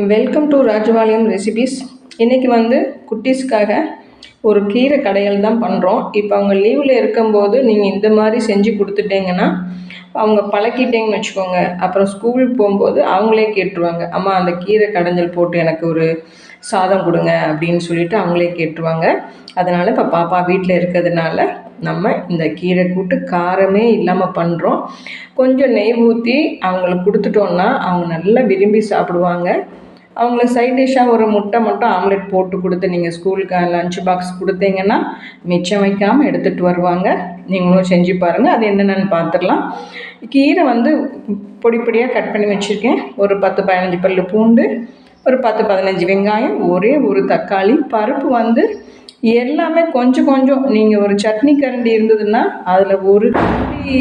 Welcome to Rajapalayam recipes. இன்றைக்கி குட்டீஸ்க்காக ஒரு கீரை கடையல் தான் பண்ணுறோம். இப்போ அவங்க லீவில் இருக்கும்போது நீங்கள் இந்த மாதிரி செஞ்சு கொடுத்துட்டீங்கன்னா அவங்க பழக்கிட்டேங்கன்னு வச்சுக்கோங்க. அப்புறம் ஸ்கூல் போகும்போது அவங்களே கேட்டுருவாங்க, அம்மா அந்த கீரை கடைஞ்சல் போட்டு எனக்கு ஒரு சாதம் கொடுங்க அப்படின்னு சொல்லிட்டு அவங்களே கேட்டுருவாங்க. அதனால் இப்போ பாப்பா வீட்டில் இருக்கிறதுனால நம்ம இந்த கீரை கூட்டு காரமே இல்லாமல் பண்ணுறோம். கொஞ்சம் நெய் ஊற்றி அவங்களுக்கு கொடுத்துட்டோன்னா அவங்க நல்லா விரும்பி சாப்பிடுவாங்க. அவங்களுக்கு சைட் டிஷ்ஷாக ஒரு முட்டை மட்டும் ஆம்லெட் போட்டு கொடுத்து நீங்கள் ஸ்கூலுக்கு லஞ்ச் பாக்ஸ் கொடுத்தீங்கன்னா மிச்சம் வைக்காமல் எடுத்துகிட்டு வருவாங்க. நீங்களும் செஞ்சு பாருங்கள். அது என்னென்னு பார்த்துடலாம். கீரை பொடி பொடியாக கட் பண்ணி வச்சுருக்கேன். ஒரு 10-15 பல்லு பூண்டு, ஒரு 10-15 வெங்காயம், ஒரே ஒரு தக்காளி, பருப்பு எல்லாமே கொஞ்சம் கொஞ்சம். நீங்கள் ஒரு சட்னி கரண்டி இருந்ததுன்னா அதில் ஒரு கரண்டி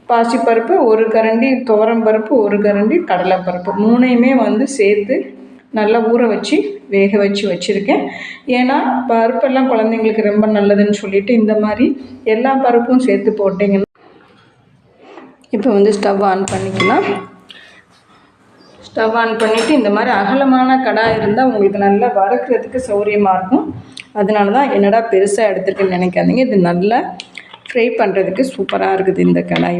பாசிப்பருப்பு, ஒரு கரண்டி துவரம்பருப்பு, ஒரு கரண்டி கடலைப்பருப்பு, மூணையுமே சேர்த்து நல்லா ஊற வச்சு வேக வச்சு வச்சுருக்கேன். ஏன்னா பருப்பெல்லாம் குழந்தைங்களுக்கு ரொம்ப நல்லதுன்னு சொல்லிவிட்டு இந்த மாதிரி எல்லா பருப்பும் சேர்த்து போட்டிங்கன்னா இப்போ ஸ்டவ் ஆன் பண்ணிக்கலாம். ஸ்டவ் ஆன் பண்ணிவிட்டு இந்த மாதிரி அகலமான கடாய் இருந்தால் உங்களுக்கு நல்லா வறுக்கிறதுக்கு சௌரியமாக இருக்கும். அதனால தான் என்னடா பெருசாக எடுத்துருக்குன்னு நினைக்காதீங்க. இது நல்லா ஃப்ரை பண்ணுறதுக்கு சூப்பராக இருக்குது இந்த கடாய்.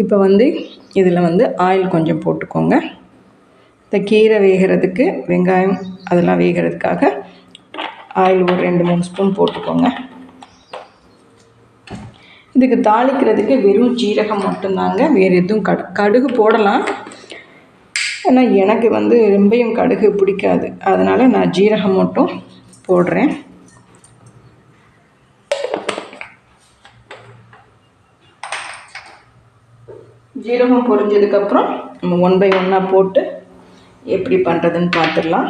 இப்போ இதில் ஆயில் கொஞ்சம் போட்டுக்கோங்க. இந்த கீரை வேகிறதுக்கு வெங்காயம் அதெல்லாம் வேகிறதுக்காக ஆயில் ஒரு 2-3 ஸ்பூன் போட்டுக்கோங்க. இதுக்கு தாளிக்கிறதுக்கு வெறும் ஜீரகம் மட்டும்தாங்க, வேறு எதுவும் கடுகு போடலாம். ஏன்னா எனக்கு ரொம்பவும் கடுகு பிடிக்காது, அதனால் நான் ஜீரகம் மட்டும் போடுறேன். ஜீரகம் பொரிஞ்சதுக்கப்புறம் நம்ம 1 by 1 போட்டு எப்படி பண்ணுறதுன்னு பார்த்துடலாம்.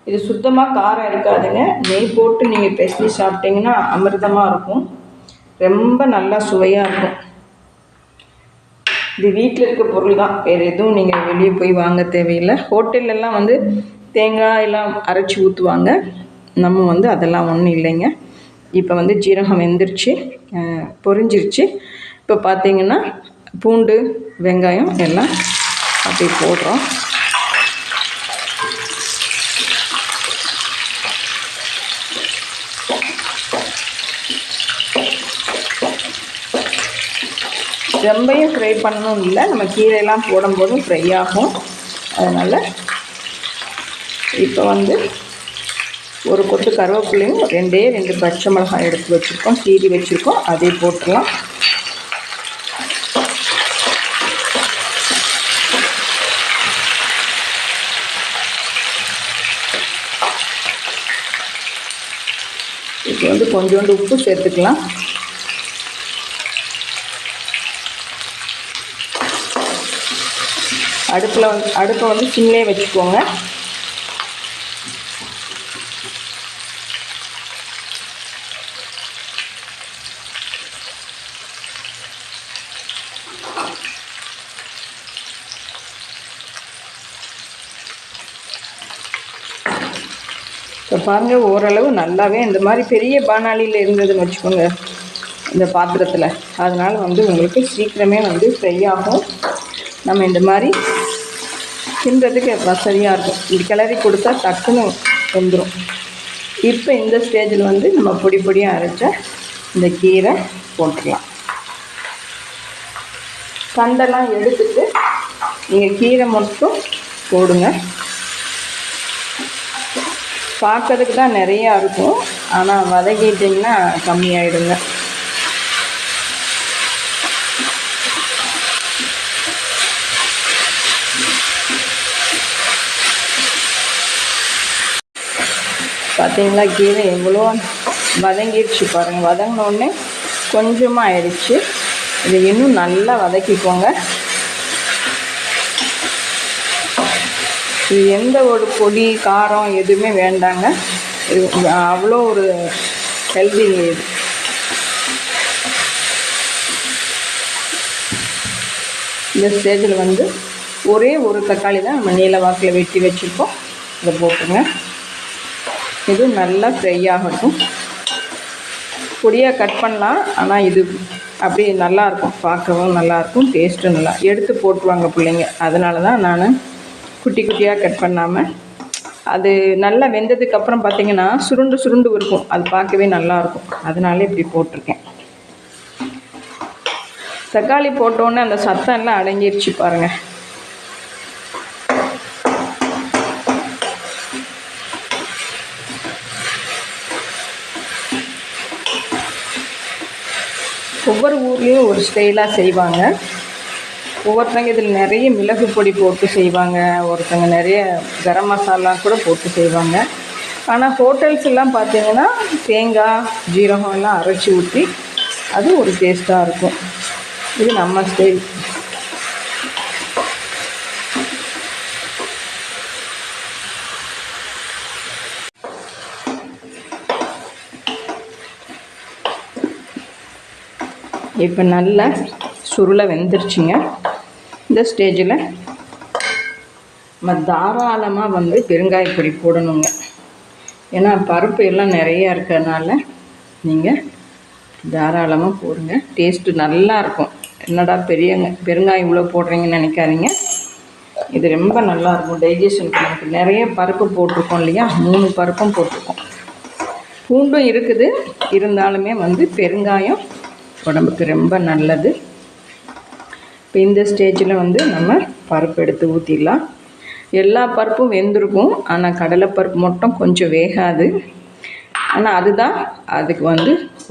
இது சுத்தமாக காரம் இருக்காதுங்க. நெய் போட்டு நீங்கள் பெசரி சாப்பிட்டிங்கன்னா அமிர்தமாக இருக்கும். ரொம்ப நல்லா சுவையாக இருக்கும். இது வீட்டில் இருக்க பொருள் தான், வேறு எதுவும் நீங்கள் வெளியே போய் வாங்க தேவையில்லை. ஹோட்டல்லாம் தேங்காய் எல்லாம் அரைச்சி ஊற்றுவாங்க. நம்ம அதெல்லாம் ஒன்றும் இல்லைங்க. இப்போ ஜீரகம் வெந்துருச்சு, பொரிஞ்சிருச்சு. இப்போ பார்த்திங்கன்னா பூண்டு வெங்காயம் எல்லாம் அப்படி போடுறோம். ரொம்பையும் ஃப்ரை பண்ணணும் இல்லை, நம்ம கீரையெல்லாம் போடும்போதும் ஃப்ரை ஆகும். அதனால் இப்போ ஒரு கொத்து கருவேப்பிலையும் 2 பச்சை மிளகாய் எடுத்து வச்சுருக்கோம், கீரி வச்சுருக்கோம், அதே போட்டுடலாம். இப்போ கொஞ்சோண்டு உப்பு சேர்த்துக்கலாம். அடுப்பை சிம்லே வச்சுக்கோங்க. இப்போ பாருங்கள், ஓரளவு நல்லாவே இந்த மாதிரி பெரிய பானாலியில் இருந்ததுன்னு வச்சுக்கோங்க இந்த பாத்திரத்தில். அதனால் உங்களுக்கு சீக்கிரமே ஃப்ரை ஆகும். நம்ம இந்த மாதிரி தின்றதுக்கு வசதியாக இருக்கும். இது கிளறி கொடுத்தா டக்குன்னு வந்துடும். இப்போ இந்த ஸ்டேஜில் நம்ம பொடி பொடியாக அரைச்ச இந்த கீரை போட்டுடலாம். கண்டெல்லாம் எடுத்துட்டு நீங்கள் கீரை மட்டும் போடுங்க. பார்க்கறதுக்கு தான் நிறையா இருக்கும், ஆனால் வதக்கிட்டிங்கன்னா கம்மியாயிடுங்க. பார்த்தீங்களா, கீரை எவ்வளோ வதங்கிடுச்சு பாருங்கள். வதங்கினோடனே கொஞ்சமாக ஆயிடுச்சு. இதை இன்னும் நல்லா வதக்கிக்கோங்க. இது எந்த ஒரு பொடி காரம் எதுவுமே வேண்டாங்க. இது அவ்வளோ ஒரு ஹெல்திங்க இது. இந்த ஸ்டேஜில் ஒரே ஒரு தக்காளி தான் நம்ம நீல வாக்கில் வெட்டி வச்சுருக்கோம், இதை போட்டுங்க. இது நல்லா ஃப்ரை ஆகட்டும். பொடியாக கட் பண்ணலாம், ஆனால் இது அப்படி நல்லாயிருக்கும், பார்க்கவும் நல்லாயிருக்கும், டேஸ்ட்டும் நல்லா எடுத்து போட்டுருவாங்க பிள்ளைங்க. அதனால தான் நான் குட்டி குட்டியாக கட் பண்ணாமல். அது நல்லா வெந்ததுக்கப்புறம் பார்த்திங்கன்னா சுருண்டு சுருண்டு இருக்கும், அது பார்க்கவே நல்லாயிருக்கும். அதனால இப்படி போட்டிருக்கேன். தக்காளி போட்டோன்னே அந்த சத்தம் எல்லாம் அடங்கிடுச்சு பாருங்கள். ஒவ்வொரு ஊர்லேயும் ஒரு ஸ்டைலாக செய்வாங்க. ஒவ்வொருத்தங்க இதில் நிறைய மிளகு பொடி போட்டு செய்வாங்க, ஒருத்தங்க நிறைய கரம் மசாலா கூட போட்டு செய்வாங்க. ஆனால் ஹோட்டல்ஸ் எல்லாம் பார்த்திங்கன்னா தேங்காய் ஜீரகம் எல்லாம் அரைச்சி ஊற்றி அது ஒரு டேஸ்ட்டாக இருக்கும். இது நம்ம ஸ்டைல். இப்போ நல்லா சுருளை வெந்துருச்சுங்க. இந்த ஸ்டேஜில் நம்ம தாராளமாக பெருங்காயப்பொடி போடணுங்க. ஏன்னா பருப்பு எல்லாம் நிறையா இருக்கிறதுனால நீங்கள் தாராளமாக போடுங்க. டேஸ்ட்டு நல்லாயிருக்கும். என்னடா பெருங்காயம் இவ்வளோ போடுறீங்கன்னு நினைக்காதீங்க, இது ரொம்ப நல்லாயிருக்கும். டைஜஷனுக்கு நமக்கு நிறைய பருப்பு போட்டிருக்கோம் இல்லையா, 3 பருப்பும் போட்டிருக்கோம். பூண்டும் இருக்குது, இருந்தாலுமே பெருங்காயம் உடம்புக்கு ரொம்ப நல்லது. இப்போ இந்த ஸ்டேஜில் நம்ம பருப்பு எடுத்து ஊற்றிடலாம். எல்லா பருப்பும் வெந்திருக்கும், ஆனால் கடலைப்பருப்பு மட்டும் கொஞ்சம் வேகாது. ஆனால் அதுதான் அதுக்கு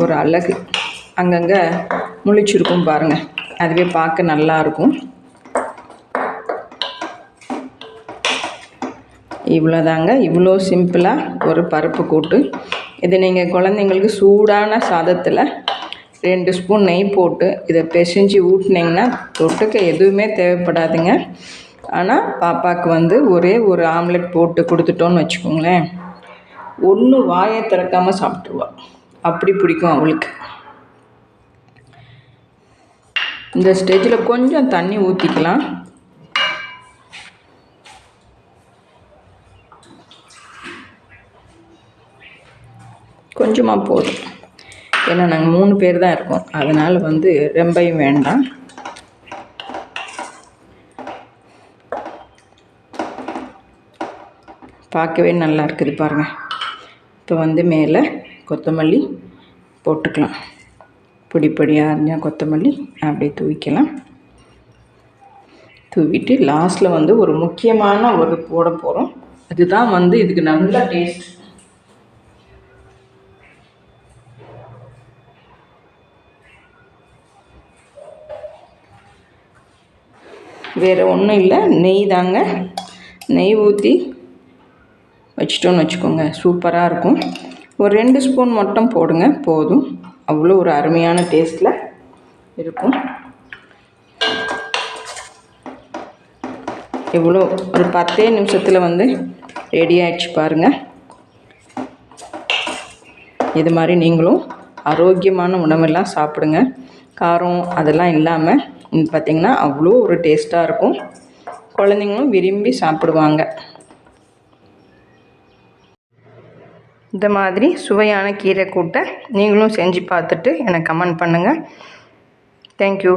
ஒரு அழகு. அங்கங்கே முழிச்சிருக்கும் பாருங்கள், அதுவே பார்க்க நல்லாயிருக்கும். இவ்வளோதாங்க, இவ்வளோ சிம்பிளாக ஒரு பருப்பு கூட்டு. இது நீங்கள் குழந்தைங்களுக்கு சூடான சாதத்தில் 2 ஸ்பூன் நெய் போட்டு இதை பிசைஞ்சு ஊட்டினீங்கன்னா தொட்டுக்க எதுவுமே தேவைப்படாதுங்க. ஆனால் பாப்பாவுக்கு ஒரே ஒரு ஆம்லெட் போட்டு கொடுத்துட்டோன்னு வச்சுக்கோங்களேன், ஒன்று வாயை திறக்காமல் சாப்பிட்ருவா. அப்படி பிடிக்கும் அவளுக்கு. இந்த ஸ்டேஜில் கொஞ்சம் தண்ணி ஊற்றிக்கலாம். கொஞ்சமாக போதும், ஏன்னா நாங்கள் 3 பேர் தான் இருக்கோம், அதனால் ரொம்பவும் வேண்டாம். பார்க்கவே நல்லா இருக்குது பாருங்கள். இப்போ மேலே கொத்தமல்லி போட்டுக்கலாம். பொடியாக அரிஞ்சால் கொத்தமல்லி அப்படியே தூவிக்கலாம். தூவிட்டு லாஸ்ட்டில் ஒரு முக்கியமான ஒரு போட போகிறோம். அதுதான் இதுக்கு நல்ல டேஸ்ட். வேறு ஒன்றும் இல்லை, நெய் தாங்க. நெய் ஊற்றி வச்சிட்டோன்னு வச்சுக்கோங்க, சூப்பராக இருக்கும். ஒரு 2 ஸ்பூன் மட்டும் போடுங்க, போதும். அவ்வளோ ஒரு அருமையான டேஸ்ட்டில் இருக்கும். எவ்வளோ ஒரு 10 நிமிஷத்தில் ரெடி ஆகிடுச்சு பாருங்கள். இது மாதிரி நீங்களும் ஆரோக்கியமான உணவெல்லாம் சாப்பிடுங்க. காரம் அதெல்லாம் இல்லாமல் பார்த்திங்கன்னா அவ்வளோ ஒரு டேஸ்ட்டாக இருக்கும். குழந்தைங்களும் விரும்பி சாப்பிடுவாங்க. இந்த மாதிரி சுவையான கீரை கூட்டை நீங்களும் செஞ்சு பார்த்துட்டு எனக்கு கமெண்ட் பண்ணுங்கள். தேங்க்யூ.